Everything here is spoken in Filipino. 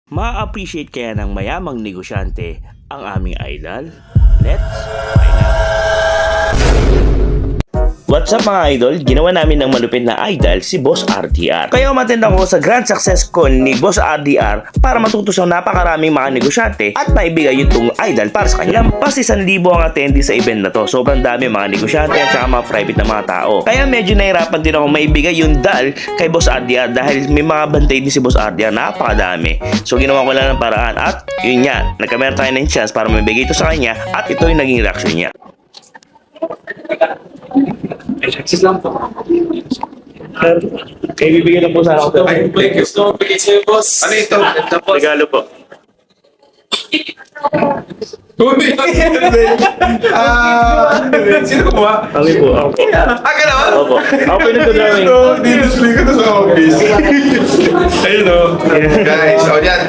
Ma-appreciate kaya ng mayamang negosyante ang aming idol? Let's find out! What's up mga idol? Ginawa namin ng malupit na idol si Boss RDR. Kaya umattend ako sa Grand Success Con ni Boss RDR para matuto sa napakaraming mga negosyante at maibigay yung itong idol para sa kanya. Lampas 1,000 ang attendee sa event na to. Sobrang dami mga negosyante at saka mga private na mga tao. Kaya medyo nahirapan din ako maibigay yung dal kay Boss RDR dahil may mga bantay din si Boss RDR. Napakadami. So ginawa ko lang ng paraan at yun nga, nagkameron tayo ng chance para mabigay ito sa kanya at ito yung naging reaction niya. Access lang po. Kaya bibigyan na po sana ako. Ay, thank you so much. Bigay sa'yo, boss. Ano ito? Regalo po. Sino kumuha? Kami po, ako po. Ka naman? Ako po. Ako po yung nagdodrawing. Dito, ko to sa office. Ayun o. Guys, o yan.